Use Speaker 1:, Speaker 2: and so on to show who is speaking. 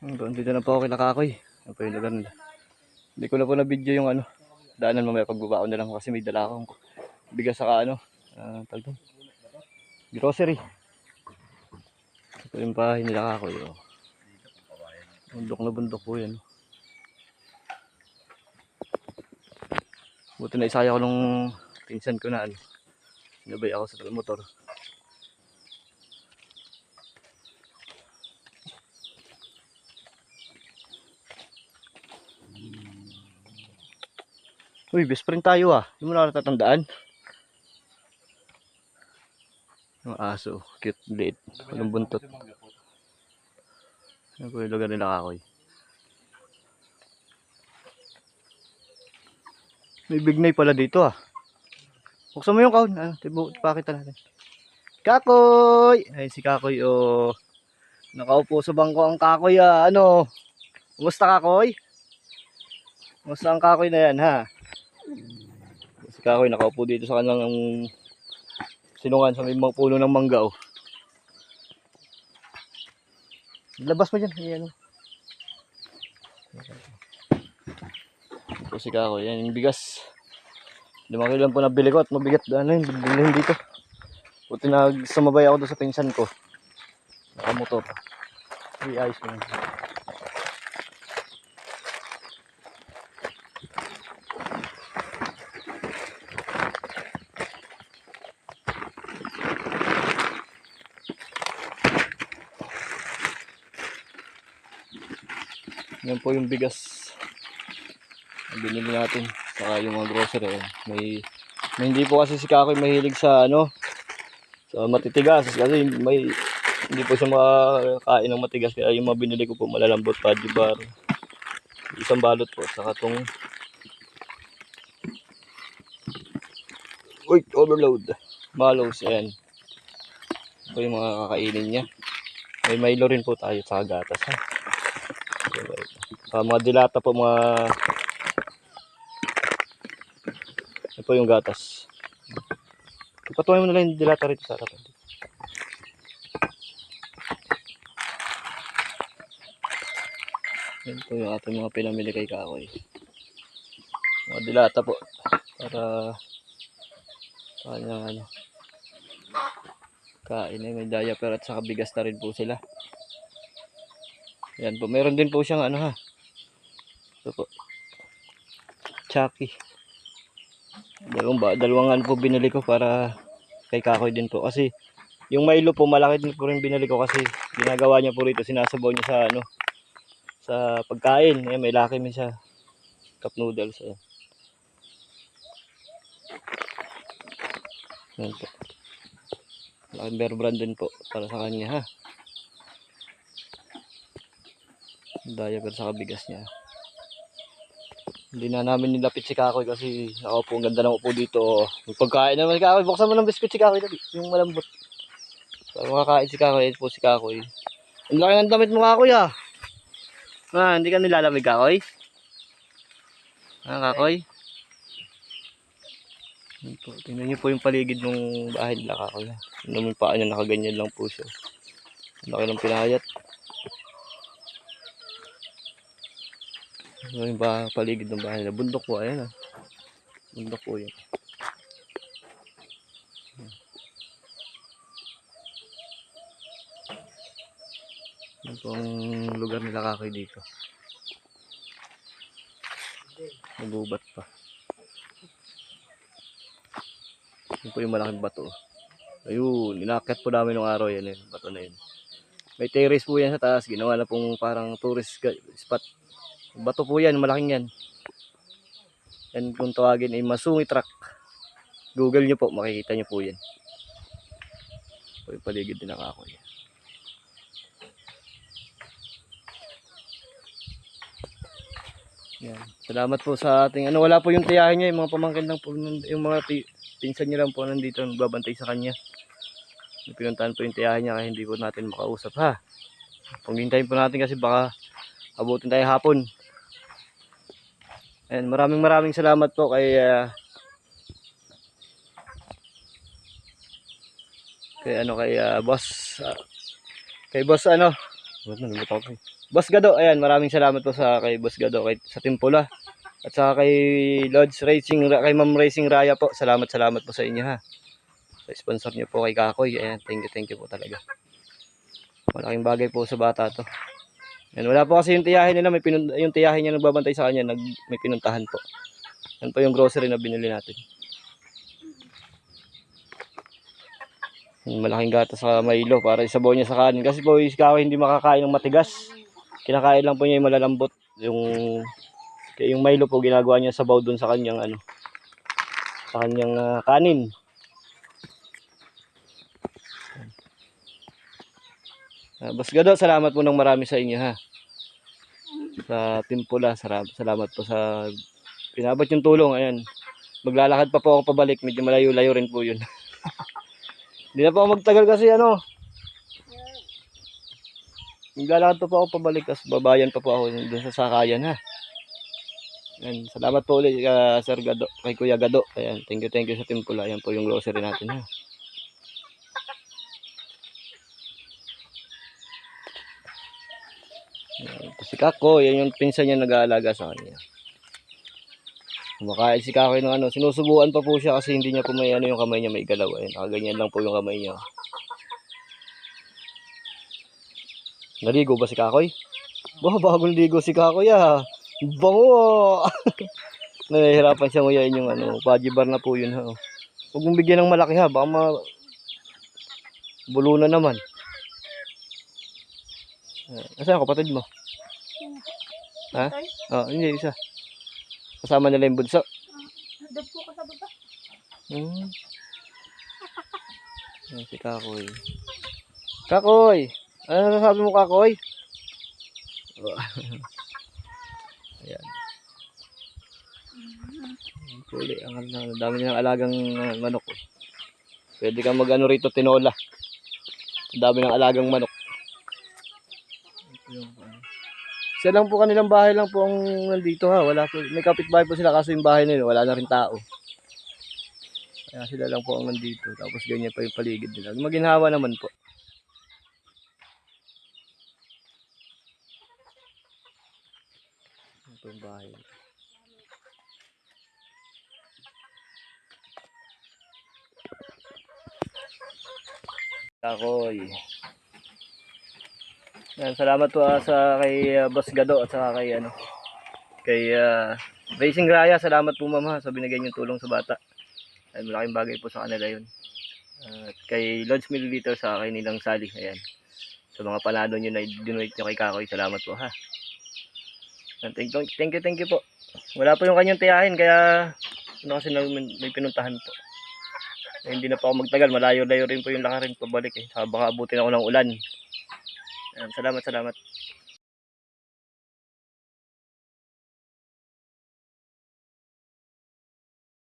Speaker 1: Dito na po ako kay Nakakoy. Ano po yung lugar nila. Hindi ko na po na video yung ano. Daanan mamaya pagbaba ko na lang kasi may dala akong bigas saka ano. Talbong. Grocery. Ito yung bahay nila Nakakoy. Oh. Bundok na bundok po yan. Buti na isaya ko nung pinsan ko na ano. Sinabay ako sa motor. Uy, best friend tayo ah. Hindi mo na natatandaan. Yung aso, cute, liit. Walang buntot. Ano po yung lugar nila Nakakoy. May bignay pala dito ah. Buksan mo yung kahon. Pakita natin. Kakoy! Ay si Kakoy oh. Nakaupo sa bangko ang Kakoy ah. Ano? Kumusta Kakoy? Kumusta ang Kakoy na yan ha? Si Kakoy nakaupo dito sa kanyang sinungan sa may puno ng mangga oh. Labas mo dyan. Ayan oh. Ito si Kakoy. Yan yung bigas. 5 kilo lang po nabili ko at mabigat. Ano yun? Bilhin dito. Buti sumabay ako doon sa pinsan ko. Nakamotor. Ay, ayos mo. Yan po yung bigas na binili natin. Saka yung mga grocery. May hindi po kasi si Kakoy mahilig sa ano, sa matitigas. Kasi hindi po siya makakain ng matigas. Kaya yung mga binili ko po malalambot, Paddy bar. Isang balot po. Saka itong overload. Malos. Ayan. Ito yung mga kakainin niya. May Milo rin po tayo sa gatas. Ha? Mga dilata po ito po yung gatas. Ipatuloy mo na lang yung dilata rito sa harapan. Yan po yung ating mga pinamili kay Kakoy. Mga dilata po. Para kanyang ano. Kain ay may diaper at saka bigas na rin po sila. Yan po. Meron din po siyang ano ha. Ito po. Chucky. Dalawang ano po binili ko para kay Kakoy din po. Kasi yung Milo po malaki din po rin binili ko kasi ginagawa niya po rito. Sinasabaw niya sa ano. Sa pagkain. Ayan, may laki min siya. Cup noodles. Ayan. Ayan po. Laking bear brand din po para sa kanya ha. Diaper sa bigas niya. Hindi na namin nilapit si Kakoy kasi ako po ang ganda ng upo dito. May pagkain naman si Kakoy. Buksan mo ng biscuit si Kakoy dali. Yung malambot. Para makakain si Kakoy. Ito po si Kakoy. Ang laki ng damit mo Kakoy ah. Hindi ka nilalamig Kakoy? Kakoy? Tingnan niyo po yung paligid ng bahay nila Kakoy. Tingnan mo yung paa niya, nakaganyan lang po siya. Laki ng pinayat. Ito yung paligid ng bahay nila. Bundok po, ayan ah. Bundok po yun. Ito po ang lugar nila Kakoy dito. Nagubat pa. Ito po yung malaking bato. Ayun, inakyat po namin nung araw yan. Bato na yun. May terrace po yan sa taas. Ginawa na pong parang tourist spot. Bato po yan, malaking yan. Yan kung tawagin ay Masungi Truck. Google nyo po, makikita nyo po yan. Ito yung paligid din ng Kakoy. Yan. Salamat po sa ating ano, wala po yung tiyahin niya, yung mga pamangkin lang po, yung mga pinsan niya lang po nandito nagbabantay sa kanya. Pinuntahan po yung tiyahin niya kaya hindi po natin makausap ha. Paghintayin po natin kasi baka abutin tayo hapon. And maraming salamat po kay boss kay boss ano Boss Gado, ayan, maraming salamat po sa kay Boss Gado, sa Timpula. At saka kay Lodge Racing, kay Ma'am Racing Raya po. Salamat po sa inyo ha. Sa sponsor niyo po kay Kakoy. Ayan, thank you po talaga. Malaking bagay po sa bata to. Ayan, wala po kasi yung tiyahin nila, yung tiyahin niya nagbabantay sa kanya, may pinuntahan po. Yan po yung grocery na binili natin. Malaking gata sa Milo para isabaw niya sa kanin. Kasi po si Kakoy hindi makakain ng matigas. Kinakain lang po niya yung malalambot. Yung Milo po ginagawa niya sabaw dun sa kanyang kanin. Boss Gado, salamat po ng marami sa inyo ha. Sa Timpula, salamat po sa pinabot yung tulong. Ayan. Maglalakad pa po ako pabalik, medyo malayo-layo rin po yun. Hindi na po ako magtagal kasi maglalakad pa po ako pabalik, kasi babayan pa po ako dun sa sakayan ha. Ayan, salamat po ulit Sir Gado, kay Kuya Gado. Ayan, thank you sa Timpula. Ayan po yung grocery natin ha. Si Kako, yan yung pinsan niya nag-aalaga sa kanya. Kumakain si Kako ng sinusubuan pa po siya kasi hindi niya po may yung kamay niya may galaw. Ayan, nakaganyan lang po yung kamay niya. Naligo ba si Kakoy? Bagong ligo si Kakoy ah. Bango. Nahihirapan siya nguyain yung pajibar na po yun ha. Huwag mong bigyan ng malaki ha, baka bulunan naman. Nasaan ang kapatid mo? Ha? Oh, hindi isa. Kasama nila yung bunso.
Speaker 2: Doon po ka sa baba.
Speaker 1: Si Kakoy. Kakoy! Ano nasabi mo, Kakoy? Ayan. Puli, ang dami nilang alagang manok. Pwede kang rito, tinola. Ang dami ng alagang manok. Isa lang po kanilang bahay lang po ang nandito ha. Wala po, may kapitbahay po sila kaso yung bahay nila wala na rin tao. Kaya sila lang po ang nandito. Tapos ganyan pa yung paligid nila. Maginhawa naman po. Ito yung bahay. Kakoy. Yan, salamat po sa kay Boss Gado at saka kay Racing Raya. Salamat po ma'am sa binigay niyong tulong sa bata. Ay, malaking bagay po sa kanila yun. At kay Lodge Milliliter sa kay nilang Sally. Ayan. Sa mga panalo nyo na dinonate nyo kay Kakoy. Salamat po ha. Thank you po. Wala po yung kanyang tiyahin kaya kasi may pinuntahan po. Hindi na po ako magtagal. Malayo-layo rin po yung lakarin pabalik eh. Baka abutin ako ng ulan. Ayan, salamat.